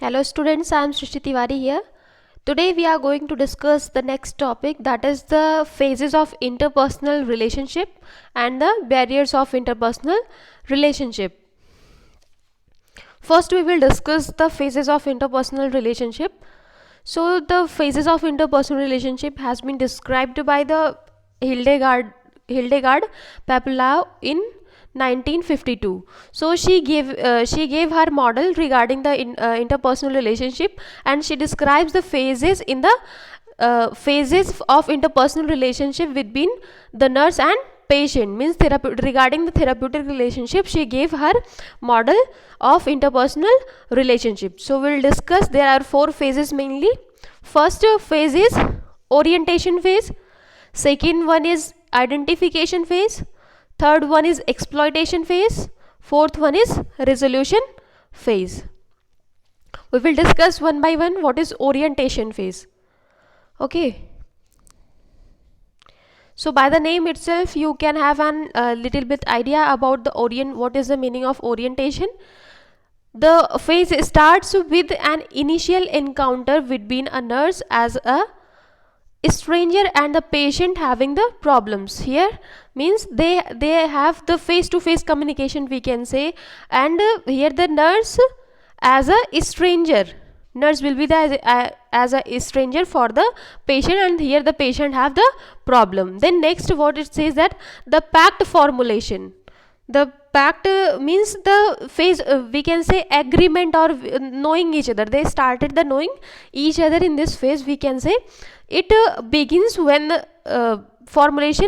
Hello students, I am Srishti Tiwari here. Today we are going to discuss the next topic, that is the phases of interpersonal relationship and the barriers of interpersonal relationship. First we will discuss the phases of interpersonal relationship. So the phases of interpersonal relationship has been described by the Hildegard Paplau in 1952. So she gave her model regarding the interpersonal relationship, and she describes the phases in the phases of interpersonal relationship between the nurse and patient, means regarding the therapeutic relationship. She gave her model of interpersonal relationship. So we'll discuss. There are four phases mainly. First phase is orientation phase, second one is identification phase, third one is exploitation phase, fourth one is resolution phase. We will discuss one by one what is orientation phase. Okay, so by the name itself you can have an little bit idea about the what is the meaning of orientation. The phase starts with an initial encounter between a nurse as a stranger and the patient having the problems. Here means they have the face to face communication, we can say, and here the nurse as a stranger, nurse will be the as a stranger for the patient, and here the patient have the problem. Then next what it says, that the pact formulation. The pact means the phase, we can say agreement or knowing each other. They started the knowing each other in this phase, we can say. It begins when the formulation,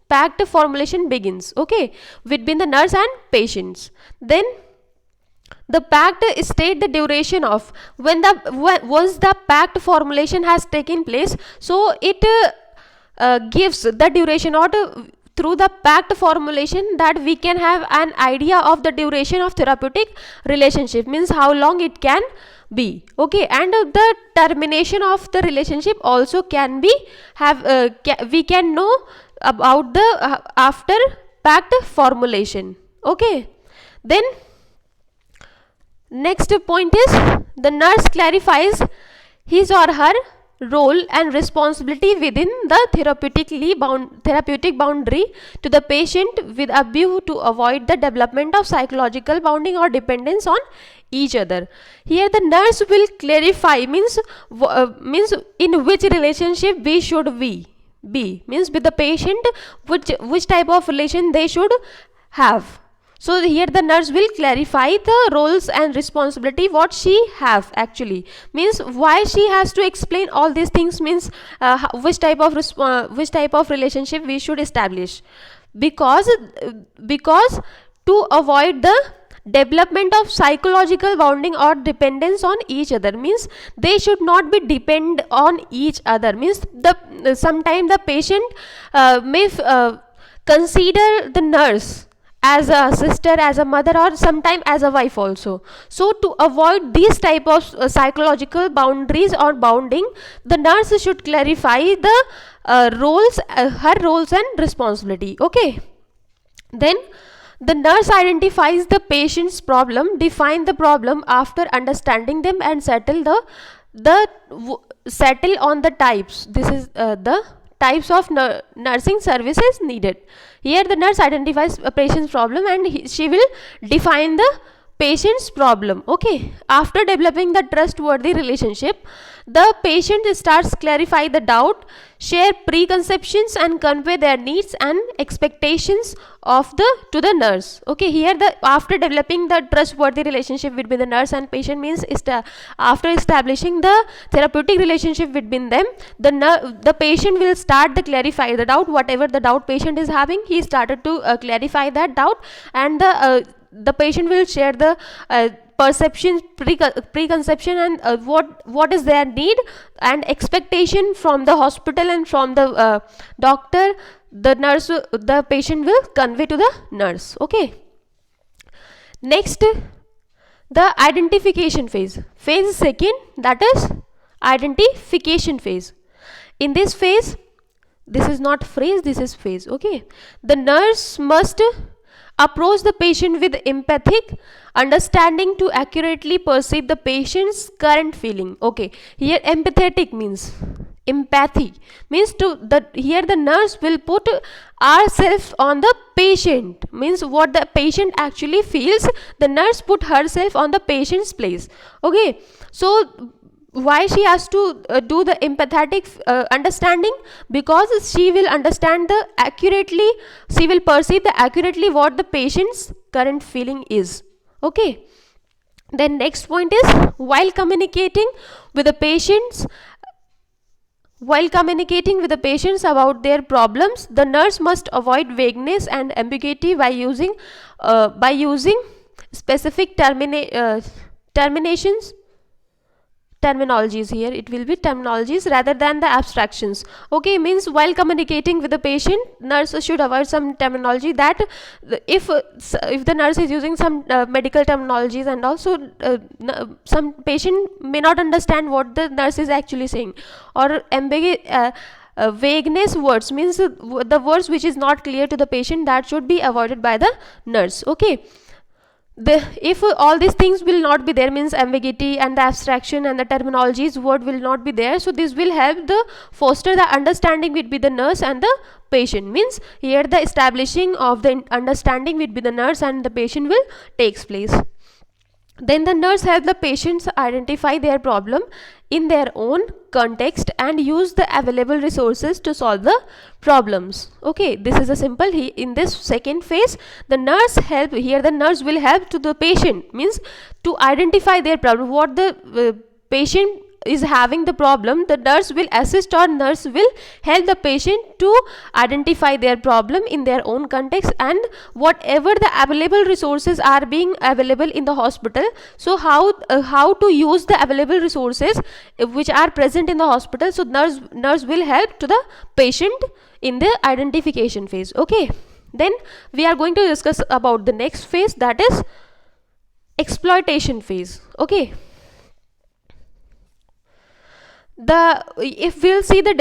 pact formulation begins, okay, between the nurse and patients. Then the pact state the duration of once the pact formulation has taken place. So it gives the duration, or through the pact formulation, that we can have an idea of the duration of therapeutic relationship, means how long it can be, okay. And the termination of the relationship also can be we can know about the after pact formulation, okay. Then next point is, the nurse clarifies his or her role and responsibility within the therapeutic boundary to the patient, with a view to avoid the development of psychological bounding or dependence on each other. Here the nurse will clarify, means in which relationship we should be, means with the patient, which type of relation they should have. So here the nurse will clarify the roles and responsibility what she have actually, means why she has to explain all these things, means which type of relationship we should establish, because to avoid the development of psychological bonding or dependence on each other, means they should not be depend on each other, means the sometime the patient may consider the nurse as a sister, as a mother, or sometime as a wife also. So to avoid these type of psychological boundaries or bounding, the nurse should clarify the roles, her roles and responsibility, okay. Then the nurse identifies the patient's problem, define the problem after understanding them, and settle on the types. This is the types of nursing services needed. Here the nurse identifies a patient's problem, and she will define the patient's problem, okay. After developing the trustworthy relationship, the patient starts clarify the doubt, share preconceptions, and convey their needs and expectations to the nurse, okay. Here the after developing the trustworthy relationship between the nurse and patient, means after establishing the therapeutic relationship between them, the patient will start to clarify the doubt, whatever the doubt patient is having, he started to clarify that doubt, and the patient will share the perception, preconception, and what is their need and expectation from the hospital and from the doctor. The patient will convey to the nurse, okay. Next, the identification phase second, that is identification phase. In this phase, this is not phrase, this is phase, okay. The nurse must Approach the patient with empathic understanding to accurately perceive the patient's current feeling. Okay, here empathetic means empathy means to the here the nurse will put ourselves on the patient, means what the patient actually feels, the nurse put herself on the patient's place. Okay, so why she has to do the empathetic understanding? Because she will understand the accurately, she will perceive the accurately what the patient's current feeling is. Okay, then next point is while communicating with the patients, while communicating with the patients about their problems, the nurse must avoid vagueness and ambiguity by using specific terminations, terminologies. Here it will be terminologies rather than the abstractions. Okay, means while communicating with the patient, nurse should avoid some terminology that if the nurse is using some medical terminologies, and also some patient may not understand what the nurse is actually saying, or vagueness words means the words which is not clear to the patient, that should be avoided by the nurse. Okay, if all these things will not be there, means ambiguity and the abstraction and the terminologies word will not be there, so this will help the foster the understanding with the nurse and the patient. Means here the establishing of the understanding with the nurse and the patient will takes place. Then the nurse help the patients identify their problem in their own context and use the available resources to solve the problems. Okay, this is a simple. In this second phase, the nurse help, here the nurse will help to the patient, means to identify their problem, what the patient is having the problem, the nurse will assist or nurse will help the patient to identify their problem in their own context, and whatever the available resources are being available in the hospital, so how to use the available resources which are present in the hospital, so nurse will help to the patient in the identification phase. Okay, then we are going to discuss about the next phase, that is exploitation phase. Okay, if we'll see the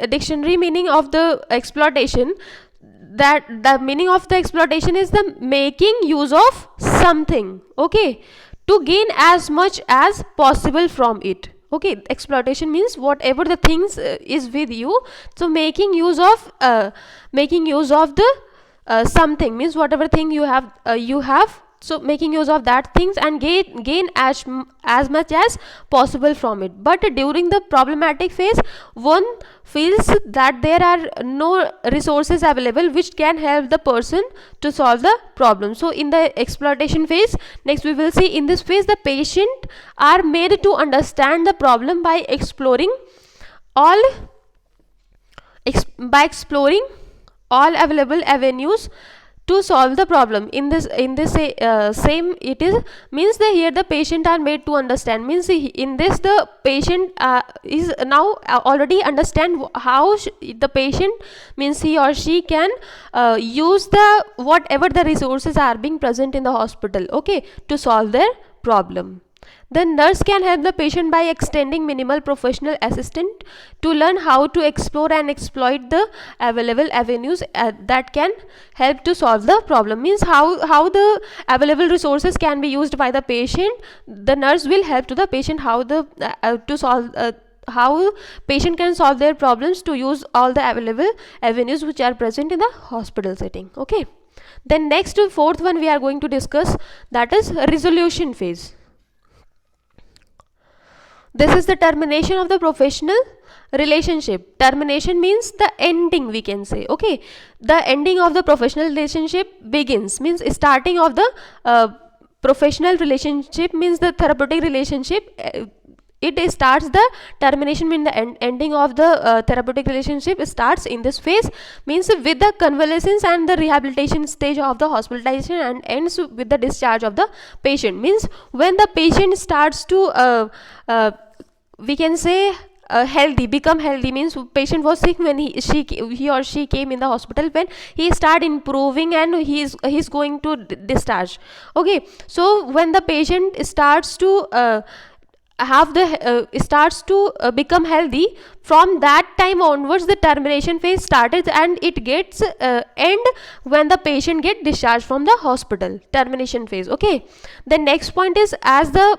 dictionary meaning of the exploitation, that the meaning of the exploitation is the making use of something, okay, to gain as much as possible from it. Okay, exploitation means whatever the things is with you, so making use of the something, means whatever thing you have, so making use of that things and gain as much as possible from it. But during the problematic phase, one feels that there are no resources available which can help the person to solve the problem. So in the exploitation phase, next we will see, in this phase the patient are made to understand the problem by exploring all available avenues to solve the problem. In this same, it is means that here the patient are made to understand, means in this the patient is now already understand how the patient, means he or she can use the whatever the resources are being present in the hospital, okay, to solve their problem. The nurse can help the patient by extending minimal professional assistance to learn how to explore and exploit the available avenues that can help to solve the problem. Means how the available resources can be used by the patient, the nurse will help to the patient how the to solve how patient can solve their problems to use all the available avenues which are present in the hospital setting. Okay, then next fourth one we are going to discuss, that is resolution phase. This is the termination of the professional relationship. Termination means the ending, we can say. Okay, the ending of the professional relationship begins, means starting of the professional relationship, means the therapeutic relationship. It starts, the termination means the ending of the therapeutic relationship starts in this phase, means with the convalescence and the rehabilitation stage of the hospitalization, and ends with the discharge of the patient. Means when the patient starts to we can say become healthy, means patient was sick when he or she came in the hospital, when he start improving and he's going to discharge. Okay, so when the patient starts to have the starts to become healthy, from that time onwards the termination phase started, and it gets end when the patient get discharged from the hospital. Termination phase. Okay, the next point is, as the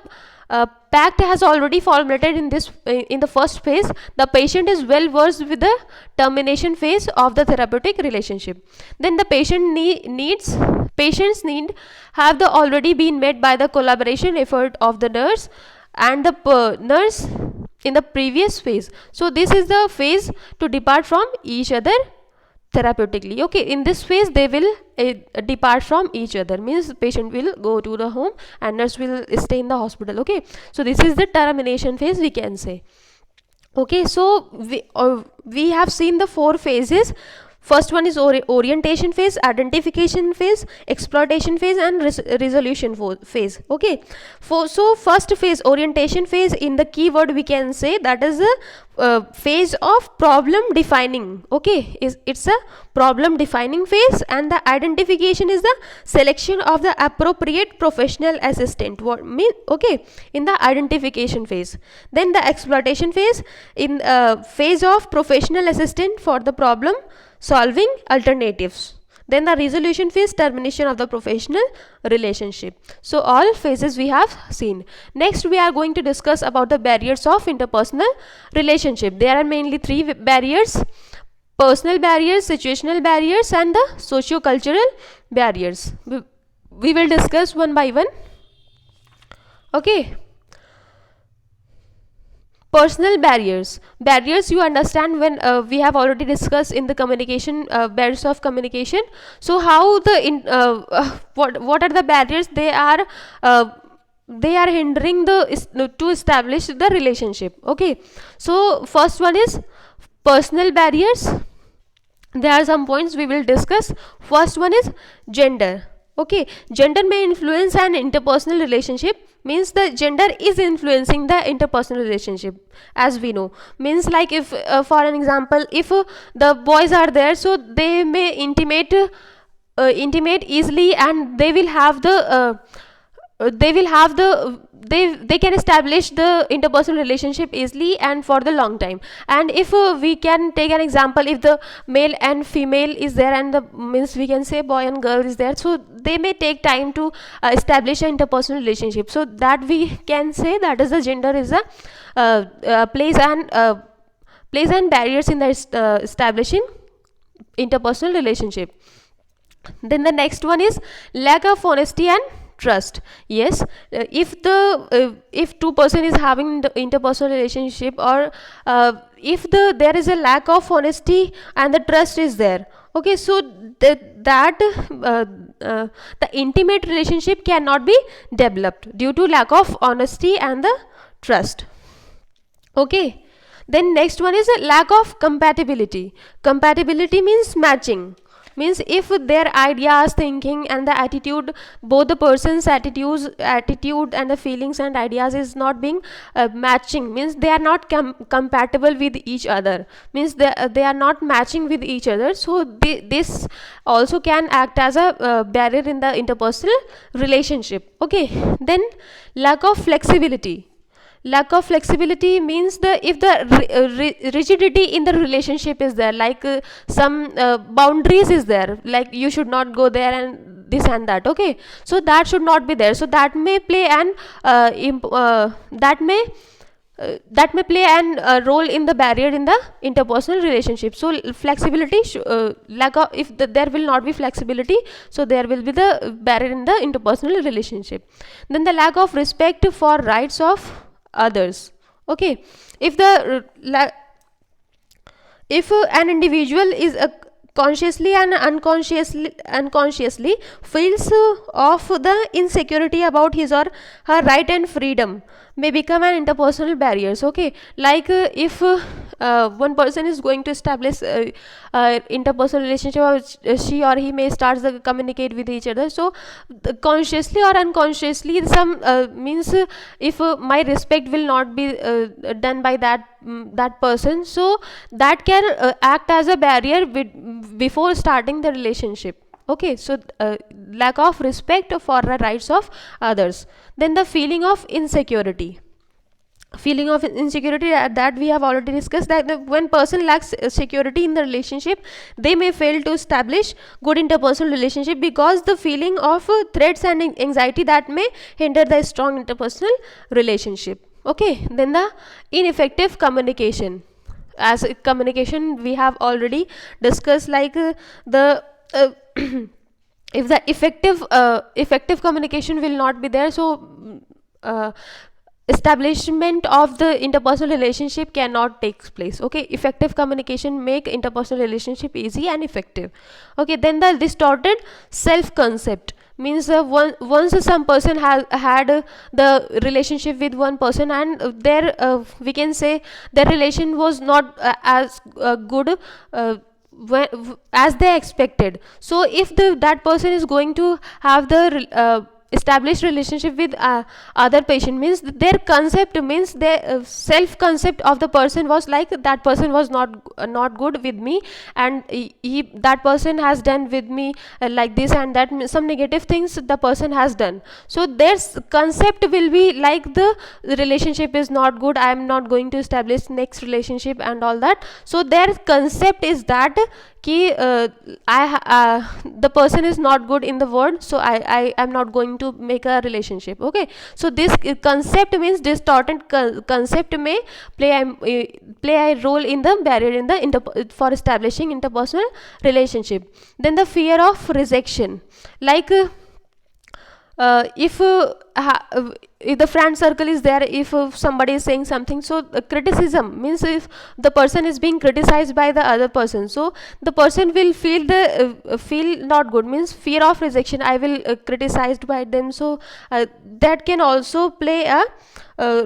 pact has already formulated in this in the first phase, the patient is well versed with the termination phase of the therapeutic relationship. Then the patients need have the already been met by the collaboration effort of the nurse and the nurse in the previous phase. So this is the phase to depart from each other therapeutically. Okay, in this phase they will depart from each other, means patient will go to the home and nurse will stay in the hospital. Okay, so this is the termination phase, we can say. Okay, so we have seen the four phases. First one is orientation phase, identification phase, exploitation phase, and resolution phase. Okay, so first phase, orientation phase, in the keyword we can say that is a phase of problem defining. Okay, it's a problem defining phase, and the identification is the selection of the appropriate professional assistant. What mean? Okay, in the identification phase. Then the exploitation phase, in phase of professional assistant for the problem solving alternatives. Then the resolution phase, termination of the professional relationship. So all phases we have seen. Next we are going to discuss about the barriers of interpersonal relationship. There are mainly three barriers: personal barriers, situational barriers, and the socio-cultural barriers. We will discuss one by one. Okay, personal barriers. Barriers you understand when we have already discussed in the communication, barriers of communication. So how the what are the barriers? They are hindering the to establish the relationship. Okay, so first one is personal barriers. There are some points we will discuss. First one is gender. Okay, gender may influence an interpersonal relationship, means the gender is influencing the interpersonal relationship, as we know. Means like, if for an example, if the boys are there, so they may intimate easily, and they will have the they can establish the interpersonal relationship easily and for the long time. And if we can take an example, if the male and female is there, and the means we can say boy and girl is there, so they may take time to establish an interpersonal relationship. So that we can say that is the gender is a plays and barriers in the establishing interpersonal relationship. Then the next one is lack of honesty and trust. Yes, if two person is having the interpersonal relationship, or if there is a lack of honesty and the trust is there. Okay, so the intimate relationship cannot be developed due to lack of honesty and the trust. Okay, then next one is a lack of compatibility. Compatibility means matching, means if their ideas, thinking, and the attitude, both the person's attitude and the feelings and ideas is not being matching, means they are not compatible with each other, means they are not matching with each other. So this also can act as a barrier in the interpersonal relationship. Okay, then lack of flexibility. Lack of flexibility means if the rigidity in the relationship is there, like some boundaries is there, like you should not go there and this and that. Okay, so that should not be there. So that may play an role in the barrier in the interpersonal relationship. So flexibility, lack of, if there will not be flexibility, so there will be the barrier in the interpersonal relationship. Then the lack of respect for rights of others. Okay, if an individual is consciously and unconsciously feels of the insecurity about his or her right and freedom, may become an interpersonal barriers. Okay, like if one person is going to establish interpersonal relationship, or she or he may start to communicate with each other, so consciously or unconsciously some means if my respect will not be done by that person, so that can act as a barrier before starting the relationship. Okay, so lack of respect for the rights of others. Then the feeling of insecurity. feeling of insecurity, that we have already discussed, that when person lacks security in the relationship, they may fail to establish good interpersonal relationship, because the feeling of threats and anxiety that may hinder the strong interpersonal relationship. Okay, then the ineffective communication. As communication we have already discussed, like the if the effective communication will not be there, so uh, establishment of the interpersonal relationship cannot take place. Okay, effective communication make interpersonal relationship easy and effective. Okay, then the distorted self concept means once some person has had the relationship with one person, and their we can say their relation was not as good as they expected. So if that person is going to have the established relationship with other patient, means their concept, means their self concept of the person was like, that person was not good with me, and that person has done with me like this and that, some negative things the person has done. So their concept will be like, the relationship is not good, I am not going to establish next relationship and all that. So their concept is that ki the person is not good in the world, so I am not going to make a relationship. Okay, so this concept means distorted concept may play a role in the barrier in the for establishing interpersonal relationship. Then the fear of rejection, like if the friend circle is there, if somebody is saying something, so criticism means if the person is being criticized by the other person, so the person will feel not good, means fear of rejection, I will criticized by them. So that can also play a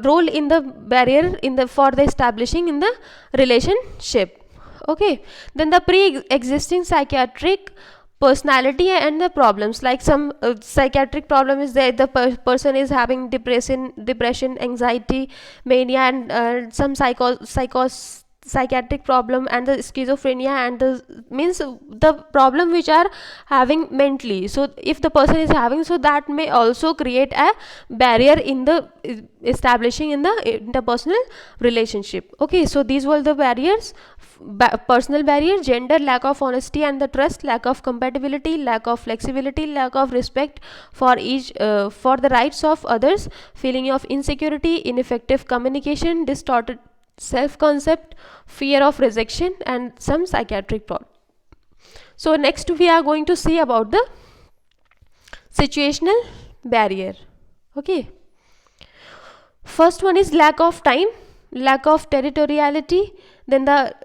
role in the barrier in the for the establishing in the relationship. Okay, then the pre-existing psychiatric personality and the problems, like some psychiatric problem is there, the person is having depression, anxiety, mania, and some psychiatric problem, and the schizophrenia, and the means the problem which are having mentally. So if the person is having, so that may also create a barrier in the establishing in the interpersonal relationship. Okay, so these were the barriers. Personal barrier: gender, lack of honesty and the trust, lack of compatibility, lack of flexibility, lack of respect for each for the rights of others, feeling of insecurity, ineffective communication, distorted self concept, fear of rejection, and some psychiatric problem. So next we are going to see about the situational barrier. Okay, first one is lack of time, lack of territoriality, then the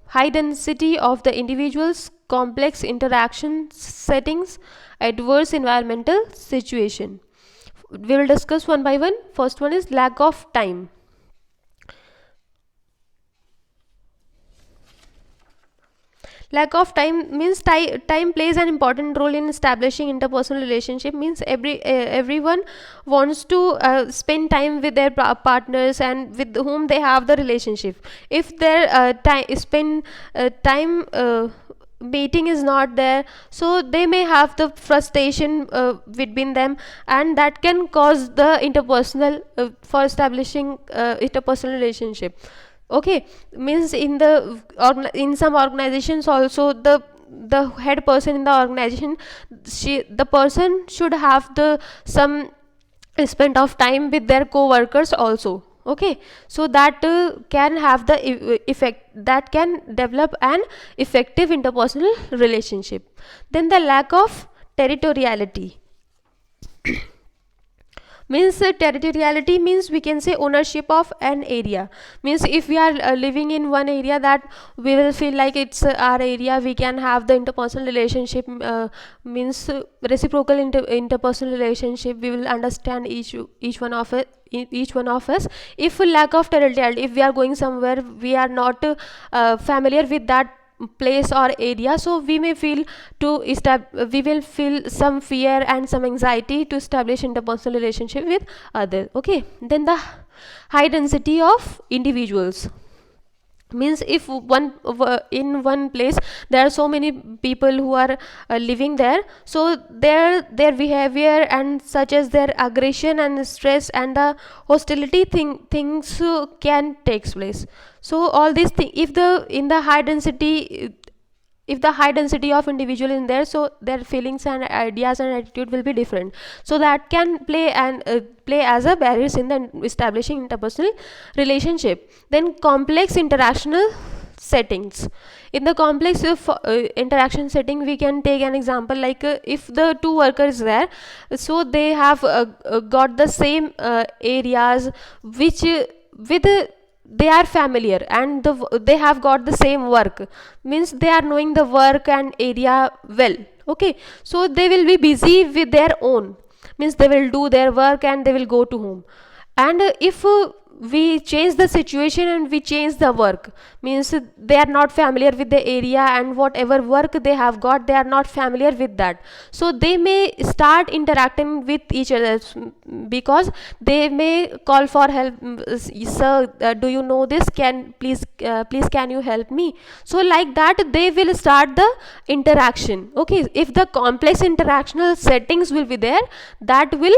high density of the individuals, complex interaction settings, adverse environmental situation. We will discuss one by one. First one is lack of time. Lack of time means time plays an important role in establishing interpersonal relationship, means everyone wants to spend time with their partners and with whom they have the relationship. If their time meeting is not there, so they may have the frustration between them, and that can cause the interpersonal for establishing interpersonal relationship. Okay, means in the in some organizations also, the head person in the organization, the person should have the some spend of time with their co-workers also. Okay, so that can have the effect, that can develop an effective interpersonal relationship. Then the lack of territoriality. Means territoriality means we can say ownership of an area, means if we are living in one area, that we will feel like it's our area, we can have the interpersonal relationship, means reciprocal interpersonal relationship, we will understand each one of it, each one of us. If lack of territoriality, if we are going somewhere, we are not familiar with that place or area, so we may feel we will feel some fear and some anxiety to establish interpersonal relationship with others. Okay, then the high density of individuals. Means if in one place there are so many people who are living there, so their behavior and such as their aggression and stress and the hostility things can takes place. So all these things, if the in the high density, if the high density of individual in there, so their feelings and ideas and attitude will be different, so that can play and play as a barriers in the establishing interpersonal relationship. Then complex interactional settings. In the complex interaction setting, we can take an example like if the two workers there, so they have got the same areas which with they are familiar, and they have got the same work, means they are knowing the work and area well. Okay, so they will be busy with their own, means they will do their work and they will go to home. And if we change the situation and we change the work, means they are not familiar with the area, and whatever work they have got, they are not familiar with that, so they may start interacting with each other, because they may call for help. Sir, do you know this, can please can you help me? So like that they will start the interaction. Okay, if the complex interactional settings will be there, that will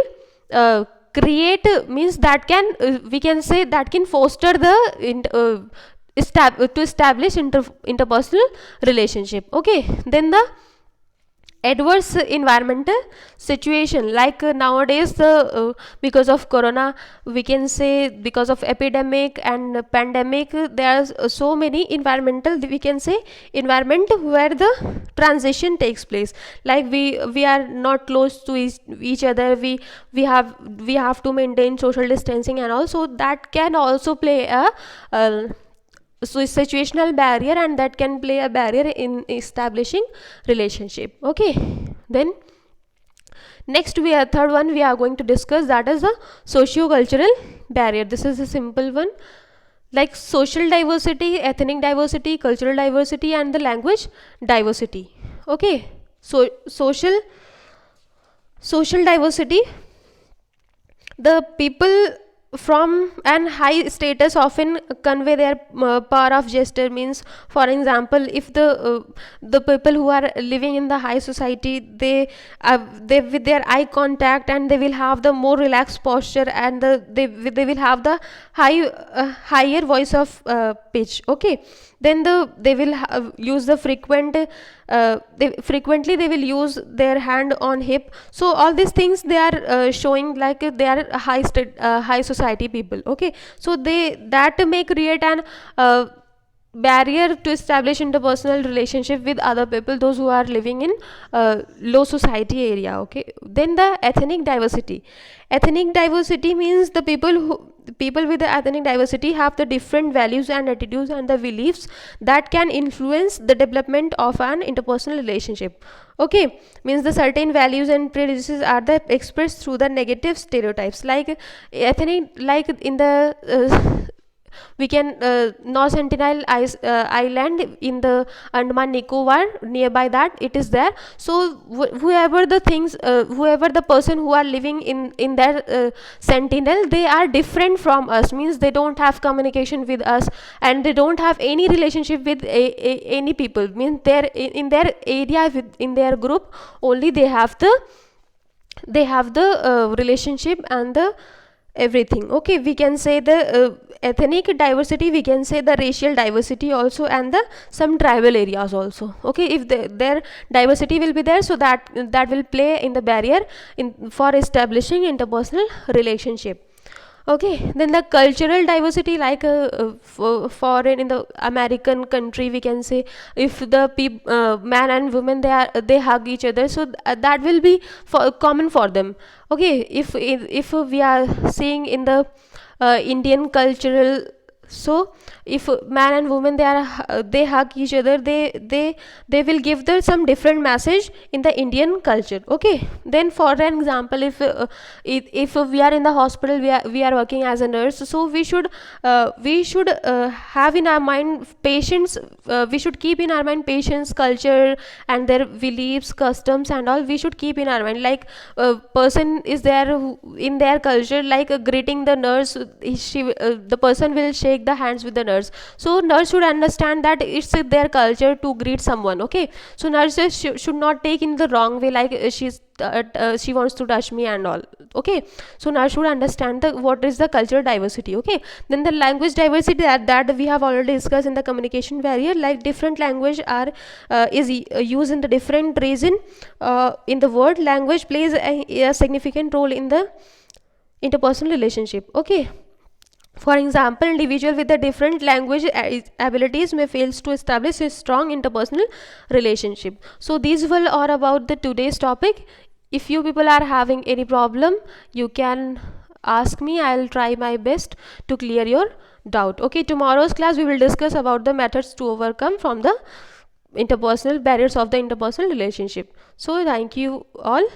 create means that can we can say that can foster the to establish interpersonal relationship. Okay, then the adverse environmental situation, like nowadays the because of corona, we can say because of epidemic and pandemic, there's so many environmental, we can say environment where the transition takes place, like we are not close to each other, we have to maintain social distancing and all, so that can also play a so situational barrier, and that can play a barrier in establishing relationship. Okay, then next we are third one we are going to discuss, that is a socio-cultural barrier. This is a simple one, like social diversity, ethnic diversity, cultural diversity, and the language diversity. Okay, so social diversity, the people from an high status often convey their power of gesture, means for example if the people who are living in the high society, they with their eye contact, and they will have the more relaxed posture, and they will have the higher voice of pitch. Okay, then they will use the frequently they will use their hand on hip, so all these things they are showing like they are high society people. Okay, so they that may create an barrier to establish interpersonal relationship with other people, those who are living in low society area. Okay, then the ethnic diversity means the people with the ethnic diversity have the different values and attitudes and the beliefs that can influence the development of an interpersonal relationship. Okay, means the certain values and prejudices are the expressed through the negative stereotypes, like ethnic, like in the we can North Sentinel island in the Andaman Nicobar, nearby that it is there, so whoever the things whoever the person who are living in their sentinel, they are different from us, means they don't have communication with us, and they don't have any relationship with any people, means in their area, in their group only they have the relationship and the everything. Okay, we can say the ethnic diversity, we can say the racial diversity also, and the some tribal areas also. Okay, if their diversity will be there, so that will play in the barrier in for establishing interpersonal relationship. Okay, then the cultural diversity, like foreign in the American country, we can say if the man and woman they hug each other, so that will be common for them. Okay, if we are seeing in the Indian cultural, so if man and woman they hug each other, they will give the some different message in the Indian culture. Okay, then for an example, if we are in the hospital, we are working as a nurse, so we should have in our mind patients, we should keep in our mind patients culture and their beliefs, customs and all, we should keep in our mind, like person is there in their culture, like greeting the nurse, the person will shake shake the hands with the nurse. So nurse should understand that it's their culture to greet someone. Okay, so nurses should not take in the wrong way, like she wants to touch me and all. Okay, so nurse should understand the what is the cultural diversity. Okay, then the language diversity, that we have already discussed in the communication barrier, like different language are used in the different region in the world. Language plays a significant role in the interpersonal relationship. Okay, for example, individual with the different language abilities may fail to establish a strong interpersonal relationship. So these were all about the today's topic. If you people are having any problem, you can ask me. I'll try my best to clear your doubt. Okay, tomorrow's class we will discuss about the methods to overcome from the interpersonal barriers of the interpersonal relationship. So thank you all.